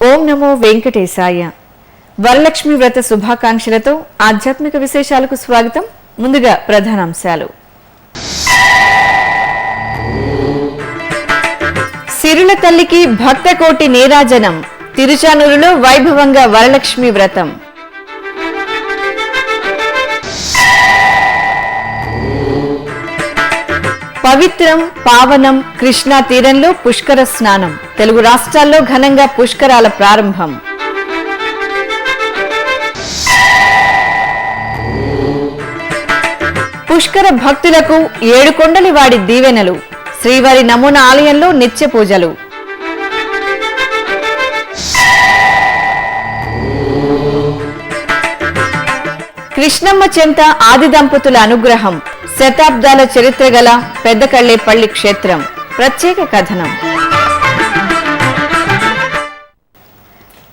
ఓం నమో వెంకటేశాయ. వరలక్ష్మి వ్రత శుభాకాంక్షలతో ఆధ్యాత్మిక విశేషాలకు స్వాగతం. ముందుగా ప్రధానాంశాలు. సిరుల తల్లికి భక్త కోటి నీరాజనం. తిరుచానూరులో వైభవంగా వరలక్ష్మి వ్రతం. పవిత్రం పావనం కృష్ణా తీరంలో పుష్కర స్నానం. తెలుగు రాష్ట్రాల్లో ఘనంగా పుష్కరాల ప్రారంభం. పుష్కర భక్తులకు ఏడుకొండలి వాడి దీవెనలు. శ్రీవారి నమూనా ఆలయంలో నిత్య పూజలు. కృష్ణమ్మ చెంత ఆది దంపతుల అనుగ్రహం. శతాబ్దాల చరిత్ర గల పెద్దకళ్లేపల్లి క్షేత్రం. ప్రత్యేక కథనం.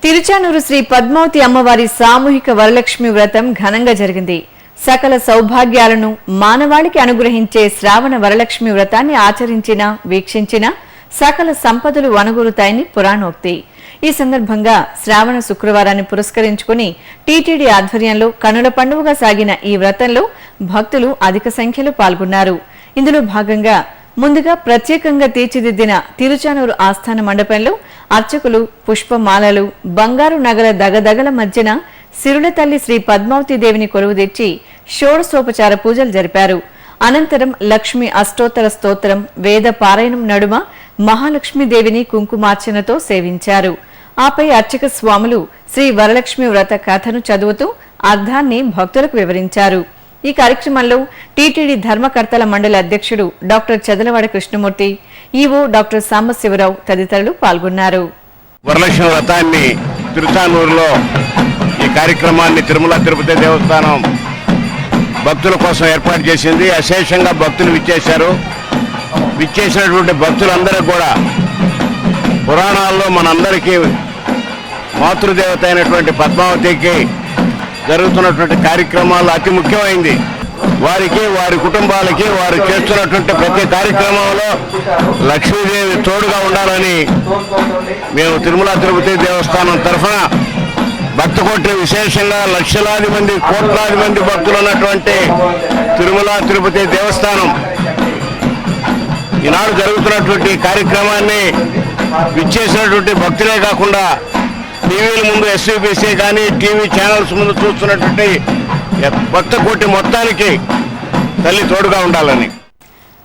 తిరుచానూరు శ్రీ పద్మావతి అమ్మవారి సామూహిక వరలక్ష్మి వ్రతం ఘనంగా జరిగింది. సకల సౌభాగ్యాలను మానవాళికి అనుగ్రహించే శ్రావణ వరలక్ష్మి వ్రతాన్ని ఆచరించిన వీక్షించిన సకల సంపదలు వనగూరుతాయని పురాణోక్తి. ఈ సందర్భంగా శ్రావణ శుక్రవారాన్ని పురస్కరించుకుని టీటీడీ ఆధ్వర్యంలో కనుల పండుగగా సాగిన ఈ వ్రతంలో భక్తులు అధిక సంఖ్యలో పాల్గొన్నారు. ఇందులో భాగంగా ముందుగా ప్రత్యేకంగా తీర్చిదిద్దిన తిరుచానూరు ఆస్థాన మండపంలో అర్చకులు పుష్పమాలలు, బంగారు నగల దగదగల మధ్యన సిరుల తల్లి శ్రీ పద్మావతి దేవిని కొలువు తెచ్చి షోడశోపచార పూజలు జరిపారు. అనంతరం లక్ష్మి అష్టోత్తర స్తోత్రం, వేద పారాయణం నడుమ మహాలక్ష్మీదేవిని కుంకుమార్చనతో సేవించారు. ఆపై అర్చక స్వాములు శ్రీ వరలక్ష్మి వ్రత కథను చదువుతూ అర్థాన్ని భక్తులకు వివరించారు. ఈ కార్యక్రమంలో టీటీడీ ధర్మకర్తల మండలి అధ్యక్షుడు doctor Chadalavada Krishnamurthy, EO doctor Sambasivarao తదితరులు పాల్గొన్నారు. వరలక్ష్మి వ్రతాన్ని తిరుచానూరులో ఈ కార్యక్రమాన్ని తిరుమల తిరుపతి దేవస్థానం భక్తుల కోసం ఏర్పాటు చేసింది. అశేషంగా భక్తులు విచ్చేశారు. విచ్చేసినటువంటి భక్తులందరూ కూడా పురాణాల్లో మనందరికీ మాతృదేవత అయినటువంటి పద్మావతికి జరుగుతున్నటువంటి కార్యక్రమాలు అతి ముఖ్యమైంది. వారికి, వారి కుటుంబాలకి, వారు చేస్తున్నటువంటి ప్రతి కార్యక్రమంలో లక్ష్మీదేవి తోడుగా ఉండాలని మేము తిరుమల తిరుపతి దేవస్థానం తరఫున భక్తకోటి, విశేషంగా లక్షలాది మంది, కోట్లాది మంది భక్తులు ఉన్నటువంటి తిరుమల తిరుపతి దేవస్థానం ఈనాడు జరుగుతున్నటువంటి కార్యక్రమాన్ని విచ్చేసినటువంటి భక్తులే కాకుండా టీవీల ముందు ఎస్వీబీసీ కానీ టీవీ ఛానల్స్ ముందు చూస్తున్నటువంటి భక్తకోటి మొత్తానికి తల్లి తోడుగా ఉండాలని.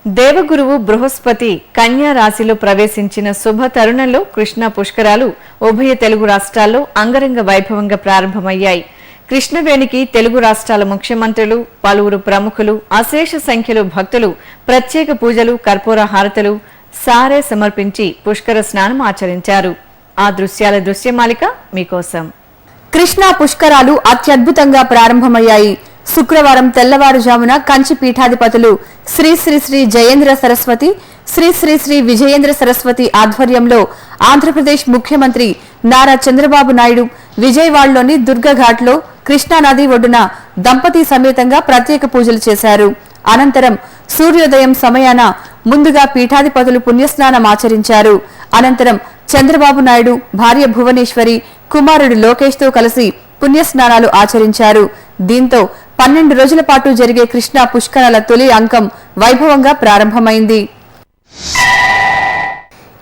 దేవగురువు బృహస్పతి కన్యా రాశిలో ప్రవేశించిన శుభ తరుణంలో కృష్ణా పుష్కరాలు ఉభయ తెలుగు రాష్ట్రాల్లో అంగరంగ వైభవంగా ప్రారంభమయ్యాయి. కృష్ణవేణికి తెలుగు రాష్ట్రాల ముఖ్యమంత్రులు, పలువురు ప్రముఖులు, అశేష సంఖ్యలో భక్తులు ప్రత్యేక పూజలు, కర్పూర హారతులు, సారే సమర్పించి పుష్కర స్నానం ఆచరించారు. ఆ దృశ్యాల దృశ్యమాలిక మీకోసం. కృష్ణా పుష్కరాలు అత్యద్భుతంగా ప్రారంభమయ్యాయి. శుక్రవారం తెల్లవారుజామున కంచి పీఠాధిపతులు శ్రీ శ్రీ శ్రీ జయేంద్ర సరస్వతి, శ్రీ శ్రీ శ్రీ విజయేంద్ర సరస్వతి ఆధ్వర్యంలో ఆంధ్రప్రదేశ్ ముఖ్యమంత్రి నారా చంద్రబాబు నాయుడు విజయవాడలోని దుర్గఘాట్లో కృష్ణానది ఒడ్డున దంపతి సమేతంగా ప్రత్యేక పూజలు చేశారు. అనంతరం సూర్యోదయం సమయాన ముందుగా పీఠాధిపతులు పుణ్యస్నానం ఆచరించారు. అనంతరం చంద్రబాబు నాయుడు భార్య భువనేశ్వరి, కుమారుడు లోకేష్ తో కలిసి పుణ్యస్నానాలు ఆచరించారు. దీంతో 12 రోజుల పాటు జరిగే కృష్ణా పుష్కరాల తొలి అంకం వైభవంగా ప్రారంభమైంది.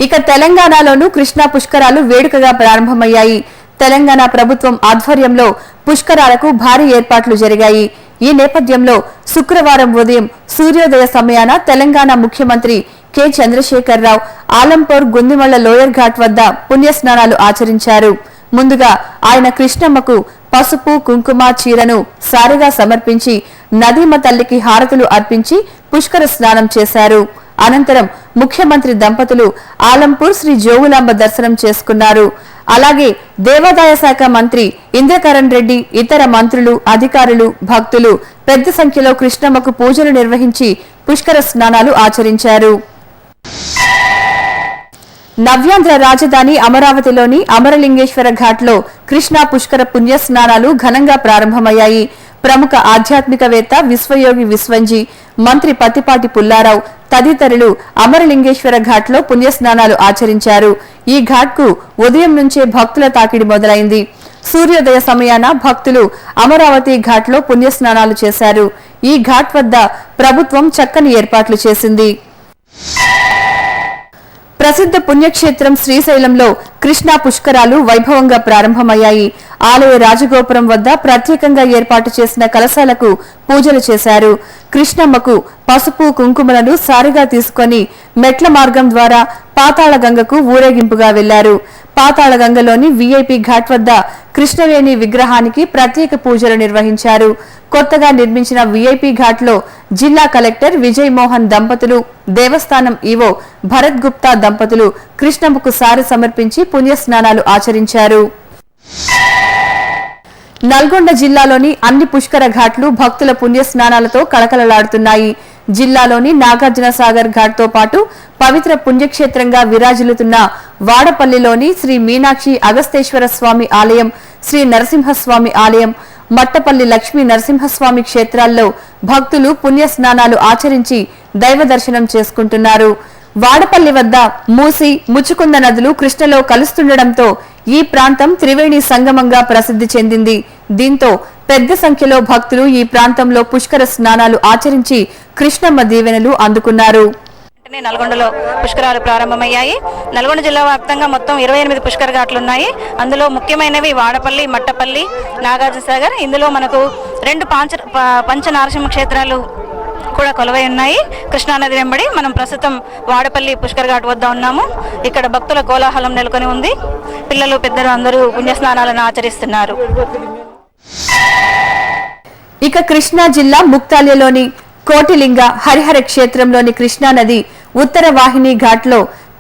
ఇక తెలంగాణలోనూ కృష్ణా పుష్కరాలు వేడుకగా ప్రారంభమయ్యాయి. తెలంగాణ ప్రభుత్వం ఆధ్వర్యంలో పుష్కరాలకు భారీ ఏర్పాట్లు జరిగాయి. ఈ నేపథ్యంలో శుక్రవారం ఉదయం సూర్యోదయ సమయాన తెలంగాణ ముఖ్యమంత్రి కె చంద్రశేఖరరావు ఆలంపూర్ గుందిమళ్ల లోయర్ ఘాట్ వద్ద పుణ్యస్నానాలు ఆచరించారు. ముందుగా ఆయన కృష్ణమ్మకు పసుపు, కుంకుమ, చీరను సారిగా సమర్పించి నదీమ తల్లికి హారతులు అర్పించి పుష్కర స్నానం చేశారు. అనంతరం ముఖ్యమంత్రి దంపతులు ఆలంపూర్ శ్రీ జోగులాంబ దర్శనం చేసుకున్నారు. అలాగే దేవాదాయ శాఖ మంత్రి ఇంద్రకరణ్ రెడ్డి, ఇతర మంత్రులు, అధికారులు, భక్తులు పెద్ద సంఖ్యలో కృష్ణమ్మకు పూజలు నిర్వహించి పుష్కర స్నానాలు ఆచరించారు. నవ్యాంధ్ర రాజధాని అమరావతిలోని అమరలింగేశ్వర ఘాట్లో కృష్ణా పుష్కర పుణ్యస్నానాలు ఘనంగా ప్రారంభమయ్యాయి. ప్రముఖ ఆధ్యాత్మికవేత్త విశ్వయోగి విశ్వంజీ, మంత్రి పత్తిపాటి పుల్లారావు తదితరులు అమరలింగేశ్వర ఘాట్లో పుణ్యస్నానాలు ఆచరించారు. ఈ ఘాట్కు ఉదయం నుంచే భక్తుల తాకిడి మొదలైంది. సూర్యోదయ సమయాన భక్తులు అమరావతి ఘాట్లో పుణ్యస్నానాలు చేశారు. ఈ ఘాట్ వద్ద ప్రభుత్వం చక్కని ఏర్పాట్లు చేసింది. ప్రసిద్ధ పుణ్యక్షేత్రం శ్రీశైలంలో కృష్ణా పుష్కరాలు వైభవంగా ప్రారంభమయ్యాయి. ఆలయ రాజగోపురం వద్ద ప్రత్యేకంగా ఏర్పాటు చేసిన కలశాలకు పూజలు చేశారు. కృష్ణమ్మకు పసుపు కుంకుమలను సారిగా తీసుకొని మెట్ల మార్గం ద్వారా పాతాళగంగకు ఊరేగింపుగా వెళ్లారు. పాతాళగంగలోని వీఐపీ ఘాట్ వద్ద కృష్ణవేణి విగ్రహానికి ప్రత్యేక పూజలు నిర్వహించారు. కొత్తగా నిర్మించిన వీఐపీ ఘాట్లో జిల్లా కలెక్టర్ విజయ్ మోహన్ దంపతులు, దేవస్థానం ఈవో భరత్ గుప్తా దంపతులు కృష్ణమ్మకు సారి సమర్పించి పుణ్యస్నానాలు ఆచరించారు. నల్గొండ జిల్లాలోని అన్ని పుష్కర ఘాట్లు భక్తుల పుణ్యస్నానాలతో కళకళలాడుతున్నాయి. జిల్లాలోని నాగార్జున సాగర్ ఘాట్ తో పాటు పవిత్ర పుణ్యక్షేత్రంగా విరాజిల్లుతున్న వాడపల్లిలోని శ్రీ మీనాక్షి అగస్తేశ్వర స్వామి ఆలయం, శ్రీ నరసింహస్వామి ఆలయం, మట్టపల్లి లక్ష్మీ నరసింహస్వామి క్షేత్రాల్లో భక్తులు పుణ్యస్నానాలు ఆచరించి దైవ దర్శనం చేసుకుంటున్నారు. వాడపల్లి వద్ద మూసి, ముచ్చుకుంద నదులు కృష్ణలో కలుస్తుండటంతో ఈ ప్రాంతం త్రివేణి సంగమంగా ప్రసిద్ధి చెందింది. దీంతో పెద్ద సంఖ్యలో భక్తులు ఈ ప్రాంతంలో పుష్కర స్నానాలు ఆచరించి కృష్ణమ్మ దీవెనలు అందుకున్నారు. నల్గొండలో పుష్కరాలు ప్రారంభమయ్యాయి. నల్గొండ జిల్లా వ్యాప్తంగా మొత్తం 28 పుష్కర ఘాట్లు ఉన్నాయి. అందులో ముఖ్యమైనవి వాడపల్లి, మట్టపల్లి, నాగార్జునసాగర్. ఇందులో మనకు 2 పంచనారసింహ క్షేత్రాలు కూడా కొలువై ఉన్నాయి. కృష్ణానది వెంబడి మనం ప్రస్తుతం వాడపల్లి పుష్కర్ ఘాట్ వద్ద ఉన్నాము. ఇక్కడ భక్తుల కోలాహలం నెలకొని ఉంది. పిల్లలు, పెద్దలు అందరూ పుణ్యస్నానాలను ఆచరిస్తున్నారు. ఇక కృష్ణా జిల్లా ముక్తాల్యలోని కోటిలింగ హరిహర క్షేత్రంలోని కృష్ణానది ఉత్తర వాహిని ఘాట్లో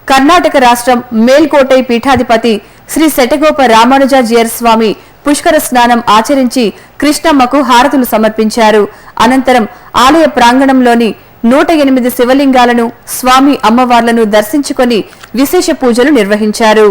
కర్ణాటక రాష్ట్రం మేల్కోటై పీఠాధిపతి శ్రీ శటగోప రామానుజాచార్య స్వామి పుష్కర స్నానం ఆచరించి కృష్ణమ్మకు హారతులు సమర్పించారు. అనంతరం ఆలయ ప్రాంగణంలోని 108 శివలింగాలను, స్వామి అమ్మవార్లను దర్శించుకొని విశేష పూజలు నిర్వహించారు.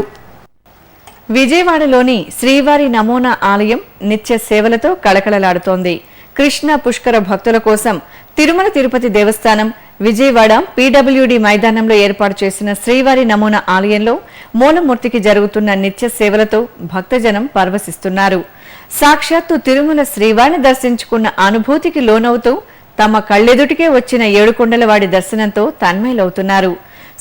విజయవాడలోని శ్రీవారి నమూనా ఆలయం నిత్య సేవలతో కళకళలాడుతోంది. కృష్ణ పుష్కర భక్తుల కోసం తిరుమల తిరుపతి దేవస్థానం విజయవాడ పీడబ్ల్యూడీ మైదానంలో ఏర్పాటు చేసిన శ్రీవారి నమూనా ఆలయంలో మూలమూర్తికి జరుగుతున్న నిత్య సేవలతో భక్తజనం పరవశిస్తున్నారు. సాక్షాత్తు తిరుమల శ్రీవారిని దర్శించుకున్న అనుభూతికి లోనవుతూ తమ కళ్ళెదుటికే వచ్చిన ఏడుకొండలవాడి దర్శనంతో తన్మయులవుతున్నారు.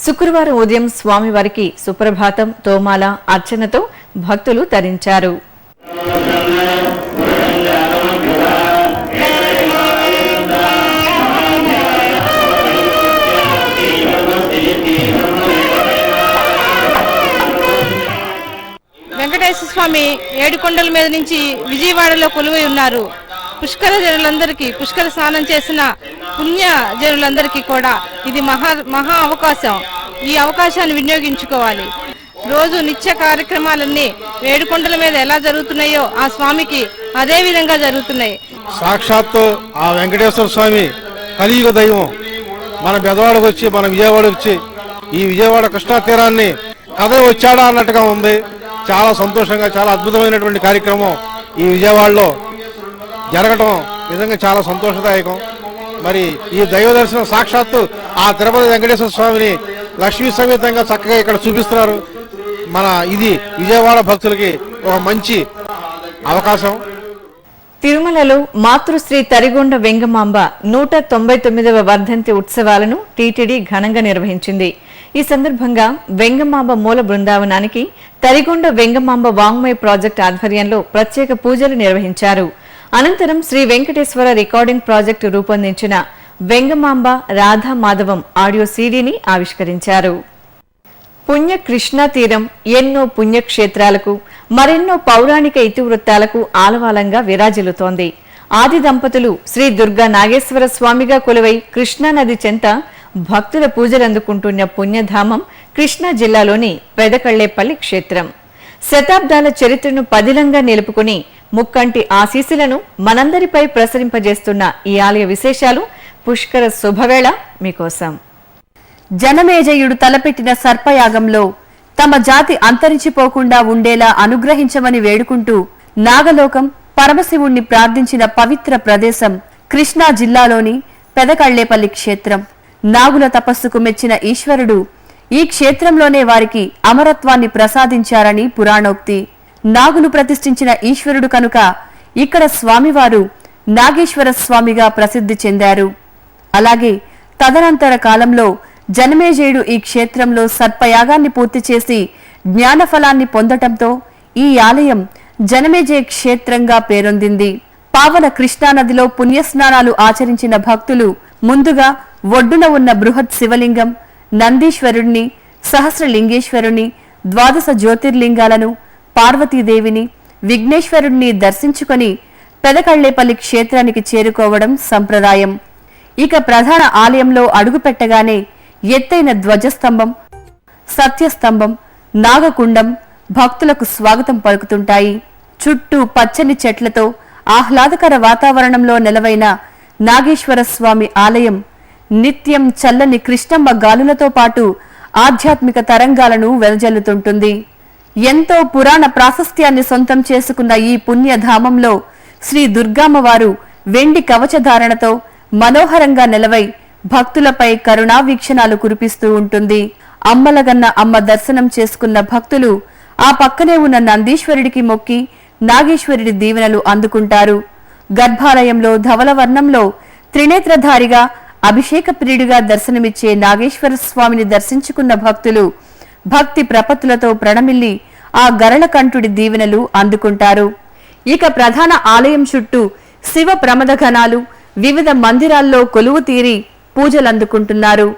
శుక్రవారం ఉదయం స్వామివారికి సుప్రభాతం, తోమాల, అర్చనతో భక్తులు తరించారు. వెంకటేశ్వర స్వామి ఏడుకొండల మీద నుంచి విజయవాడలో కొలువై ఉన్నారు. పుష్కర జనులందరికీ, పుష్కర స్నానం చేసిన పుణ్య జనులందరికీ కూడా ఇది మహా అవకాశం. ఈ అవకాశాన్ని వినియోగించుకోవాలి. రోజు నిత్య కార్యక్రమాలన్నీ ఏడుకొండల మీద ఎలా జరుగుతున్నాయో ఆ స్వామికి అదే విధంగా జరుగుతున్నాయి. సాక్షాత్తు ఆ వెంకటేశ్వర స్వామి కలియుగ దైవం మన బెదవాడకు వచ్చి, మన విజయవాడకు వచ్చి ఈ విజయవాడ కృష్ణా తీరాన్ని కథ వచ్చాడా అన్నట్టుగా ఉంది. చాలా సంతోషంగా, చాలా అద్భుతమైనటువంటి కార్యక్రమం ఈ విజయవాడలో జరగటం నిజంగా చాలా సంతోషదాయకం. మరి ఈ దైవ దర్శనం సాక్షాత్తు ఆ తిరుపతి వెంకటేశ్వర స్వామిని లక్ష్మీ సమేతంగా చక్కగా ఇక్కడ చూపిస్తున్నారు. ఇది విజయవాడ భక్తులకి ఒక మంచి అవకాశం. తిరుమలలో మాతృశ్రీ తరిగొండ వెంగమాంబ 199వ వర్ధంతి ఉత్సవాలను టీటీడీ ఘనంగా నిర్వహించింది. ఈ సందర్భంగా వెంగమాంబ మూల బృందావనానికి తరిగొండ వెంగమాంబ వాంగ్మయ ప్రాజెక్ట్ ఆధ్వర్యంలో ప్రత్యేక పూజలు నిర్వహించారు. అనంతరం శ్రీ వెంకటేశ్వర రికార్డింగ్ ప్రాజెక్టు రూపొందించిన వెంగమాంబ రాధా మాధవం ఆడియో సీడీని ఆవిష్కరించారు. పుణ్య కృష్ణా తీరం ఎన్నో పుణ్యక్షేత్రాలకు, మరెన్నో పౌరాణిక ఇతివృత్తాలకు ఆలవాలంగా విరాజిల్లుతోంది. ఆది దంపతులు శ్రీ దుర్గా నాగేశ్వర స్వామిగా కొలువై కృష్ణానది చెంత భక్తుల పూజలందుకుంటున్న పుణ్యధామం కృష్ణా జిల్లాలోని పెదకళ్లేపల్లి క్షేత్రం. శతాబ్దాల చరిత్రను పదిలంగా నిలుపుకుని ముక్కంటి ఆశీస్సులను మనందరిపై ప్రసరింపజేస్తున్న ఈ ఆలయ విశేషాలు పుష్కర శుభవేళ మీకోసం. జనమేజయుడు తలపెట్టిన సర్పయాగంలో తమ జాతి అంతరించిపోకుండా ఉండేలా అనుగ్రహించమని వేడుకుంటూ నాగలోకం, పరమశివుణ్ణి ప్రార్థించిన పవిత్ర ప్రదేశం కృష్ణా జిల్లాలోని పెదకళ్లేపల్లి క్షేత్రం. నాగుల తపస్సుకు మెచ్చిన ఈశ్వరుడు ఈ క్షేత్రంలోనే వారికి అమరత్వాన్ని ప్రసాదించారని పురాణోక్తి. నాగులు ప్రతిష్ఠించిన ఈశ్వరుడు కనుక ఇక్కడ స్వామివారు నాగేశ్వర స్వామిగా ప్రసిద్ధి చెందారు. అలాగే తదనంతర కాలంలో జనమేజయుడు ఈ క్షేత్రంలో సర్పయాగాన్ని పూర్తి చేసి జ్ఞానఫలాన్ని పొందటంతో ఈ ఆలయం జనమేజయ క్షేత్రంగా పేరొందింది. పావన కృష్ణానదిలో పుణ్యస్నానాలు ఆచరించిన భక్తులు ముందుగా ఒడ్డున ఉన్న బృహత్ శివలింగం, నందీశ్వరుణ్ణి, సహస్రలింగేశ్వరుణ్ణి, ద్వాదశ జ్యోతిర్లింగాలను, పార్వతీదేవిని, విఘ్నేశ్వరుణ్ణి దర్శించుకొని పెదకళ్లేపల్లి క్షేత్రానికి చేరుకోవడం సంప్రదాయం. ఇక ప్రధాన ఆలయంలో అడుగుపెట్టగానే ఎత్తైన ధ్వజస్తంభం, సత్యస్తంభం, నాగకుండం భక్తులకు స్వాగతం పలుకుతుంటాయి. చుట్టూ పచ్చని చెట్లతో ఆహ్లాదకర వాతావరణంలో నెలవైన నాగేశ్వర స్వామి ఆలయం నిత్యం చల్లని కృష్ణమ్మ గాలులతో పాటు ఆధ్యాత్మిక తరంగాలను వెదజల్లుతుంటుంది. ఎంతో పురాణ ప్రాశస్త్యాన్ని సొంతం చేసుకున్న ఈ పుణ్యధామంలో శ్రీ దుర్గామ్మవారు వెండి కవచధారణతో మనోహరంగా నెలవై భక్తులపై కరుణా వీక్షణాలు కురిపిస్తూ ఉంటుంది. అమ్మలగన్న అమ్మ దర్శనం చేసుకున్న భక్తులు ఆ పక్కనే ఉన్న నందీశ్వరుడికి మొక్కి నాగేశ్వరుడి దీవెనలు అందుకుంటారు. గర్భాలయంలో ధవలవర్ణంలో త్రినేత్రధారిగా అభిషేక ప్రియుడిగా దర్శనమిచ్చే నాగేశ్వర స్వామిని దర్శించుకున్న భక్తులు భక్తి ప్రపత్తులతో ప్రణమిల్లి ఆ గరళకంఠుడి దీవెనలు అందుకుంటారు. ఇక ప్రధాన ఆలయం చుట్టూ శివ ప్రమదఘనాలు వివిధ మందిరాల్లో కొలువు తీరి పూజలందుకుంటున్నారు.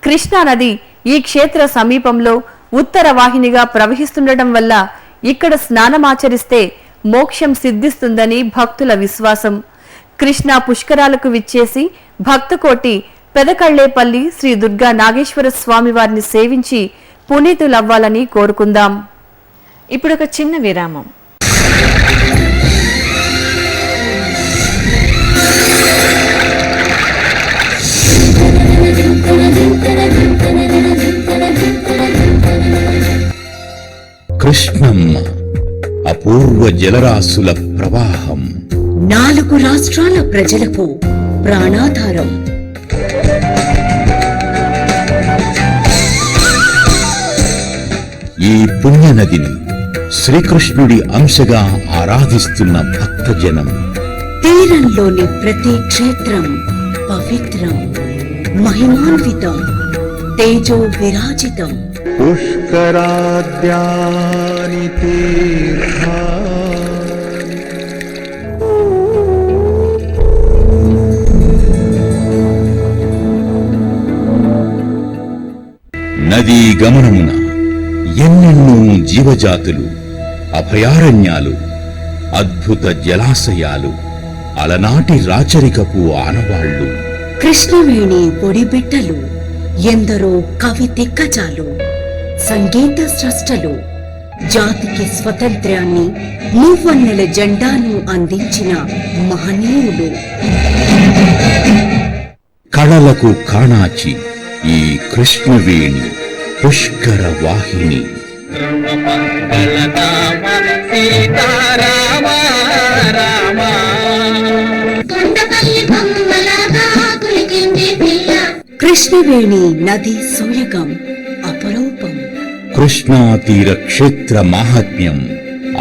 కృష్ణానది ఈ క్షేత్ర సమీపంలో ఉత్తర వాహినిగా ప్రవహిస్తుండటం వల్ల ఇక్కడ స్నానమాచరిస్తే మోక్షం సిద్ధిస్తుందని భక్తుల విశ్వాసం. కృష్ణా పుష్కరాలకు విచ్చేసి భక్తకోటి పెదకళ్లేపల్లి శ్రీ దుర్గా నాగేశ్వర స్వామి వారిని సేవించి పునీతులవ్వాలని కోరుకుందాం. ఇప్పుడు ఒక చిన్న విరామం. కృష్ణమ్మ అపూర్వ జలరాశుల ప్రవాహం, 4 రాష్ట్రాల ప్రజలకు ప్రాణాధారం. ఈ పుణ్యనదిని శ్రీకృష్ణుడి అంశగా ఆరాధిస్తున్న భక్తజనం. తీరంలోని ప్రతి క్షేత్రం పవిత్రం, మహిమాన్వితం, తేజో విరాజితం. పుష్కరాద్యాని తీర్థాని నదీ గమనమున ఎన్నెన్నో జీవజాతులు, అభయారణ్యాలు, అద్భుత జలాశయాలు, అలనాటి రాచరికపు ఆనవాళ్లు. కృష్ణవేణి పొడిబిట్టలు, ఎందరో కవి దిగ్గజాలు, సంగీత స్రష్టలు, జాతికి స్వతంత్రాన్ని, మూవన్నెల జెండాను అందించిన మహనీయులు. కళలకు కాణాచి ఈ కృష్ణవేణి పుష్కర వాహిని. కృష్ణవేణి నది సోయగం అపరూపం. కృష్ణా తీర క్షేత్ర మాహాత్మ్యం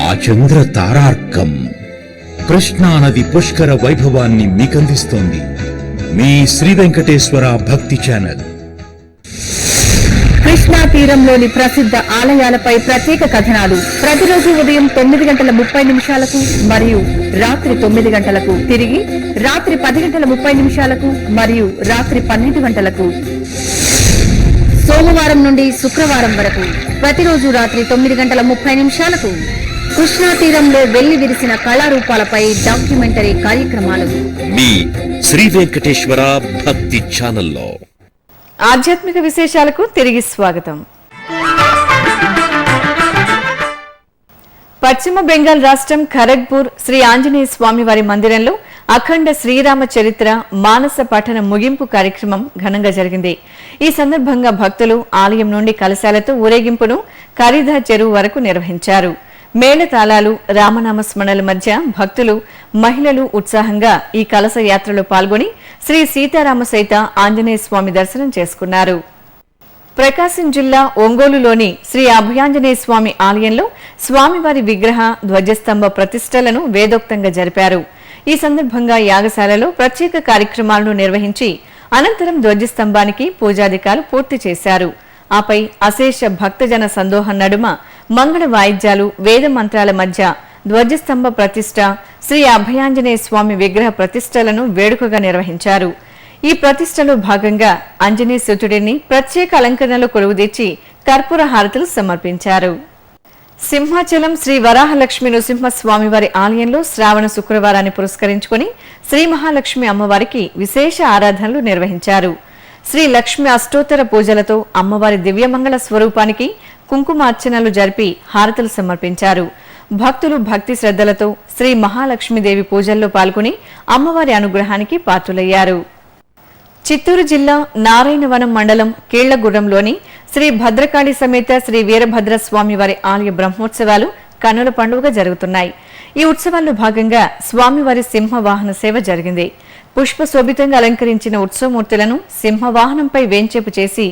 ఆచంద్ర తారార్కం. కృష్ణానది పుష్కర వైభవాన్ని మీకందిస్తోంది మీ శ్రీ వెంకటేశ్వర భక్తి ఛానల్. కృష్ణా తీరంలోని ప్రసిద్ధ ఆలయాలపై ప్రత్యేక కథనాలు ప్రతిరోజు ఉదయం 9:30 మరియు రాత్రి 9 గంటలకు, తిరిగి రాత్రి 10:30 మరియు రాత్రి 12 గంటలకు. సోమవారం నుండి శుక్రవారం వరకు ప్రతిరోజు రాత్రి 9:30 కృష్ణా తీరంలో వెళ్లి విరిసిన కళారూపాలపై డాక్యుమెంటరీ కార్యక్రమాలు మీ శ్రీ వెంకటేశ్వర భక్తి ఛానల్లో. ఆధ్యాత్మిక విశేషాలకు తిరిగి స్వాగతం. పశ్చిమ బెంగాల్ రాష్ట్రం ఖరగ్పూర్ శ్రీ ఆంజనేయ స్వామి వారి మందిరంలో అఖండ శ్రీరామ చరిత్ర మానస పఠన ముగింపు కార్యక్రమం ఘనంగా జరిగింది. ఈ సందర్భంగా భక్తులు ఆలయం నుండి కలశాలతో ఊరేగింపును ఖరీదా చెరువు వరకు నిర్వహించారు. మేళతాళాలు, రామనామ స్మరణల మధ్య భక్తులు, మహిళలు ఉత్సాహంగా ఈ కలశ యాత్రలో పాల్గొని శ్రీ సీతారామ సహిత ఆంజనేయ స్వామి దర్శనం చేసుకున్నారు. ప్రకాశం జిల్లా ఒంగోలులోని శ్రీ అభయాంజనేయ స్వామి ఆలయంలో స్వామివారి విగ్రహ ధ్వజస్తంభ ప్రతిష్టలను వేదోక్తంగా జరిపారు. ఈ సందర్భంగా యాగశాలలో ప్రత్యేక కార్యక్రమాలను నిర్వహించి అనంతరం ధ్వజస్తంభానికి పూజాధికారులు పూర్తి చేశారు. ఆపై అశేష భక్తజన సందోహం నడుమ మంగళ వాయిద్యాలు, వేద మంత్రాల మధ్య ధ్వజస్తంభ ప్రతిష్ట, శ్రీ అభయాంజనేయ స్వామి విగ్రహ ప్రతిష్టలను వేడుకగా నిర్వహించారు. ఈ ప్రతిష్టలో భాగంగా ఆంజనేయ సుతుడిని ప్రత్యేక అలంకరణలో కొలువుదీర్చి కర్పూర హారతులు సమర్పించారు. సింహాచలం శ్రీ వరాహలక్ష్మి నృసింహస్వామివారి ఆలయంలో శ్రావణ శుక్రవారాన్ని పురస్కరించుకుని శ్రీ మహాలక్ష్మి అమ్మవారికి విశేష ఆరాధనలు నిర్వహించారు. శ్రీ లక్ష్మి అష్టోత్తర పూజలతో అమ్మవారి దివ్యమంగళ స్వరూపానికి కుంకుమార్చనలు జరిపి హారతులు సమర్పించారు. భక్తులు భక్తి శ్రద్ధలతో శ్రీ మహాలక్ష్మీదేవి పూజల్లో పాల్గొని అమ్మవారి అనుగ్రహానికి పాత్రులయ్యారు. చిత్తూరు జిల్లా నారాయణవనం మండలం కీళ్లగుర్రంలోని శ్రీ భద్రకాళి సమేత శ్రీ వీరభద్ర స్వామివారి ఆలయ బ్రహ్మోత్సవాలు కన్నుల పండుగ జరుగుతున్నాయి. ఈ ఉత్సవాల్లో భాగంగా స్వామివారి సింహవాహన సేవ జరిగింది. పుష్పశోభితంగా అలంకరించిన ఉత్సవమూర్తులను సింహవాహనంపై వేంచేపు చేసి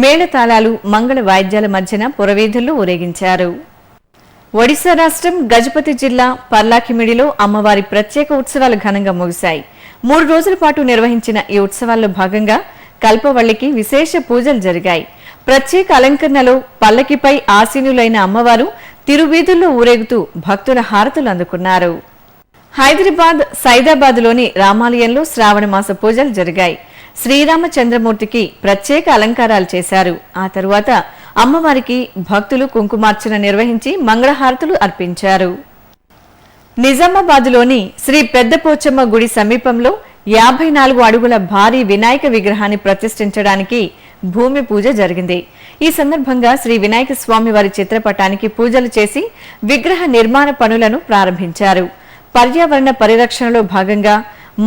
మేళతాళాలు, మంగళ వాయిద్యాల మధ్యన పురవీధుల్లో ఊరేగించారు. ఒడిశా రాష్ట్రం గజపతి జిల్లా పర్లాకిమిడిలో అమ్మవారి ప్రత్యేక ఉత్సవాలు ఘనంగా ముగిశాయి. 3 రోజుల పాటు నిర్వహించిన ఈ ఉత్సవాల్లో భాగంగా కల్పవల్లికి విశేష పూజలు జరిగాయి. ప్రత్యేక అలంకరణలో పల్లకిపై ఆసీనులైన అమ్మవారు తిరువీధుల్లో ఊరేగుతూ భక్తుల హారతులు అందుకున్నారు. హైదరాబాద్ సైదాబాద్లోని రామాలయంలో శ్రావణ మాస పూజలు జరిగాయి. శ్రీరామచంద్రమూర్తికి ప్రత్యేక అలంకారాలు చేశారు. ఆ తరువాత అమ్మవారికి భక్తులు కుంకుమార్చన నిర్వహించి మంగళహారతులు అర్పించారు. నిజామాబాద్లోని శ్రీ పెద్దపోచమ్మ గుడి సమీపంలో 54 అడుగుల భారీ వినాయక విగ్రహాన్ని ప్రతిష్ఠించడానికి భూమి పూజ జరిగింది. ఈ సందర్భంగా శ్రీ వినాయక స్వామి వారి చిత్రపటానికి పూజలు చేసి విగ్రహ నిర్మాణ పనులను ప్రారంభించారు. పర్యావరణ పరిరక్షణలో భాగంగా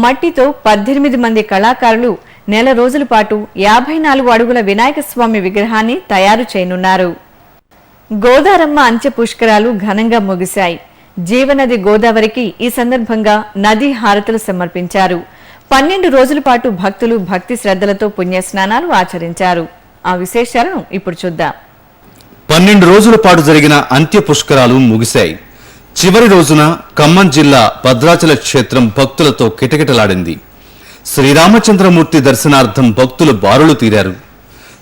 మట్టితో 18 మంది కళాకారులు నెల రోజుల పాటు 54 అడుగుల వినాయక స్వామి విగ్రహాన్ని తయారు చేయనున్నారు. గోదారమ్మ అంచె పుష్కరాలు ఘనంగా ముగిశాయి. జీవనది గోదావరికి ఈ సందర్భంగా నదీ హారతులు సమర్పించారు. 12 రోజుల పాటు భక్తులు భక్తి శ్రద్ధలతో పుణ్యస్నానాలు ఆచరించారు. ఆ విశేషాలను ఇప్పుడు చూద్దాం. 12 రోజుల పాటు జరిగిన అంత్య పుష్కరాలు ముగిశాయి. చివరి రోజున ఖమ్మం జిల్లా భద్రాచల క్షేత్రం భక్తులతో కిటకిటలాడింది. శ్రీరామచంద్రమూర్తి దర్శనార్థం భక్తులు బారులు తీరారు.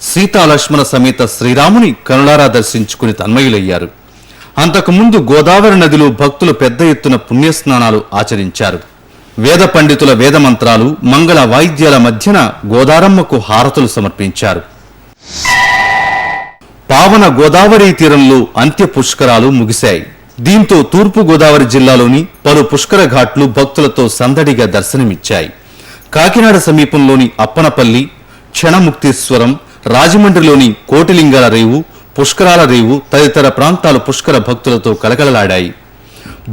సీతాలక్ష్మణ సమేత శ్రీరాముని కనులారా దర్శించుకుని తన్మయులయ్యారు. అంతకుముందు గోదావరి నదిలో భక్తులు పెద్ద ఎత్తున పుణ్యస్నానాలు ఆచరించారు. వేద పండితుల వేదమంత్రాలు, మంగళ వాయిద్యాల మధ్యన గోదారమ్మకు హారతులు సమర్పించారు. పావన గోదావరి తీరంలో అంత్య పుష్కరాలు ముగిశాయి. దీంతో తూర్పు గోదావరి జిల్లాలోని పలు పుష్కర ఘాట్లు భక్తులతో సందడిగా దర్శనమిచ్చాయి. కాకినాడ సమీపంలోని అప్పనపల్లి, క్షణముక్తీశ్వరం, రాజమండ్రిలోని కోటిలింగాల రేవు, పుష్కరాల రేవు తదితర ప్రాంతాలు పుష్కర భక్తులతో కలకలలాడాయి.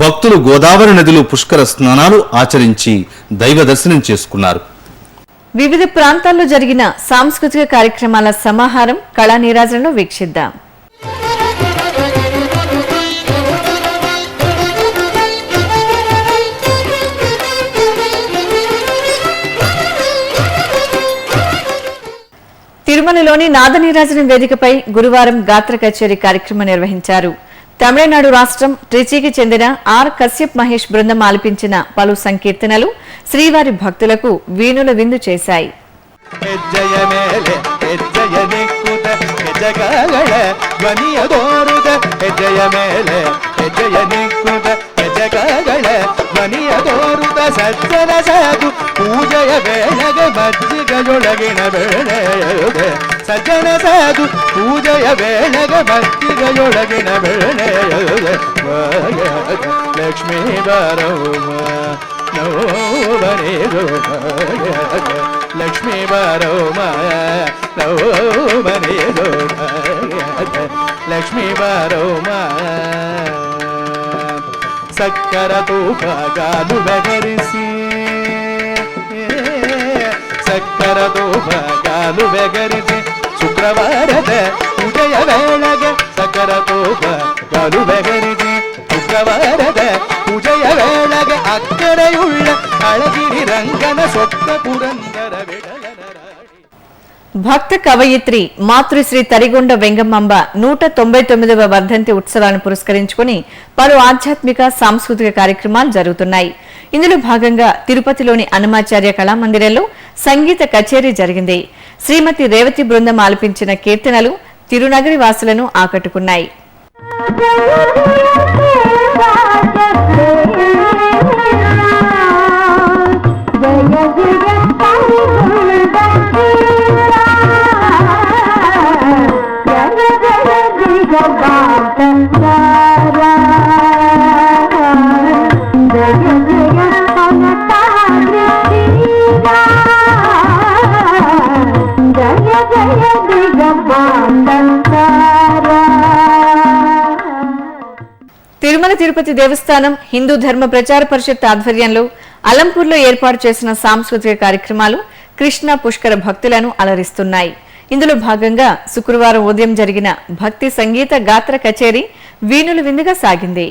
భక్తులు గోదావరి నదిలో పుష్కర స్నానాలు ఆచరించి దైవ దర్శనం చేసుకున్నారు. వివిధ ప్రాంతాల్లో జరిగిన సాంస్కృతిక కార్యక్రమాల సమాహారం కళా నీరాజనలో వీక్షిద్దాం. తిరుమలలోని నాదనీరాజనం వేదికపై గురువారం గాత్ర కచేరీ కార్యక్రమం నిర్వహించారు. తమిళనాడు రాష్ట్రం ట్రిచీకి చెందిన ఆర్ కశ్యప్ మహేష్ బృందం ఆలపించిన పలు సంకీర్తనలు శ్రీవారి భక్తులకు వీణుల విందు చేశాయి. ಸಜ್ಜನ ಸಾಧು ಪೂಜೆಯ ವೇಳೆಗೆ ಮಜ್ಜಿಗೆಯೊಳಗಿನ ಬೇಳೆಯುದೆ ಸಜ್ಜನ ಸಾಧು ಪೂಜೆಯ ವೇಳೆಗೆ ಮಜ್ಜಿಗೆಯೊಳಗಿನ ಬೇಳೆಯುದೆ ಲಕ್ಷ್ಮೀ ಬಾರವ್ವ ನವೋಬನಿರು ಲಕ್ಷ್ಮೀ ಬಾರವ್ವ ನವೋಬನಿರು ಲಕ್ಷ್ಮೀ ಬಾರವ್ವ ಸಕ್ಕರ ತೂಕ ಗಾಲು ಬಗರಿಸಿ ಬಲು ಬೆಗರಿಸಿ ಶುಕ್ರವಾರದ ಪೂಜೆಯ ವೇಳೆಗೆ ಸಕಲ ಕೋಪ ಬಲು ಬೆಗರಿಸಿ ಶುಕ್ರವಾರದ ಪೂಜೆಯ ವೇಳೆಗೆ ಅಕ್ಕರೆಯುಳ್ಳ ಅಳಗಿರಿ ರಂಗನ ಸೊಕ್ಕ ಪುರಂದರ ವಿಠಲನ భక్త కవయిత్రి మాతృశ్రీ తరిగొండ వెంగమ్మంబ 199వ వర్ధంతి ఉత్సవాలను పురస్కరించుకుని పలు ఆధ్యాత్మిక సాంస్కృతిక కార్యక్రమాలు జరుగుతున్నాయి. ఇందులో భాగంగా తిరుపతిలోని అన్నమాచార్య కళామందిరంలో సంగీత కచేరీ జరిగింది. శ్రీమతి రేవతి బృందం ఆలపించిన కీర్తనలు తిరునగరి వాసులను ఆకట్టుకున్నాయి. తిరుమల తిరుపతి దేవస్థానం హిందూ ధర్మ ప్రచార పరిషత్ ఆధ్వర్యంలో అలంపూర్లో ఏర్పాటు చేసిన సాంస్కృతిక కార్యక్రమాలు కృష్ణ పుష్కర భక్తులను అలరిస్తున్నాయి. ఇందులో భాగంగా శుక్రవారం ఉదయం జరిగిన భక్తి సంగీత గాత్ర కచేరీ వీణుల విందుగా సాగింది.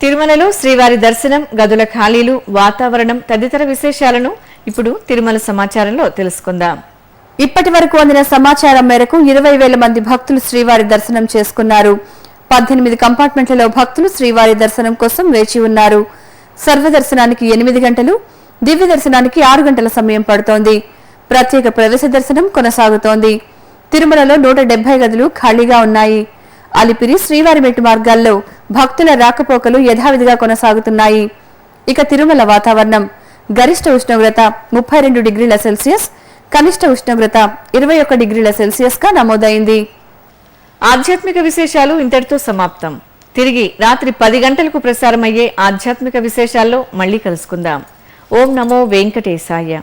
తిరుమలలో శ్రీవారి దర్శనం, గదుల ఖాళీలు, వాతావరణం తదితర విశేషాలను ఇప్పుడు తిరుమల సమాచారంలో తెలుసుకుందాం. ఇప్పటి వరకు అందిన సమాచారం మేరకు 20,000 మంది భక్తులు శ్రీవారి దర్శనం చేసుకున్నారు. 18 కంపార్ట్మెంట్లలో భక్తులు శ్రీవారి దర్శనం కోసం వేచి ఉన్నారు. సర్వదర్శనానికి 8 గంటలు, దివ్య దర్శనానికి 6 గంటల సమయం పడుతోంది. ప్రత్యేక ప్రవేశ దర్శనం కొనసాగుతోంది. తిరుమలలో 170 గదులు ఖాళీగా ఉన్నాయి. అలిపిరి, శ్రీవారి మెట్టు మార్గాల్లో భక్తుల రాకపోకలు యథావిధిగా కొనసాగుతున్నాయి. ఇక తిరుమల వాతావరణం గరిష్ట ఉష్ణోగ్రత 32 డిగ్రీల సెల్సియస్, కనిష్ట ఉష్ణోగ్రత 21 డిగ్రీల సెల్సియస్ గా నమోదైంది. ఆధ్యాత్మిక విశేషాలు ఇంతటితో సమాప్తం. తిరిగి రాత్రి 10 గంటలకు ప్రసారమయ్యే ఆధ్యాత్మిక విశేషాల్లో మళ్ళీ కలుసుకుందాం. ఓం నమో వెంకటేశాయ.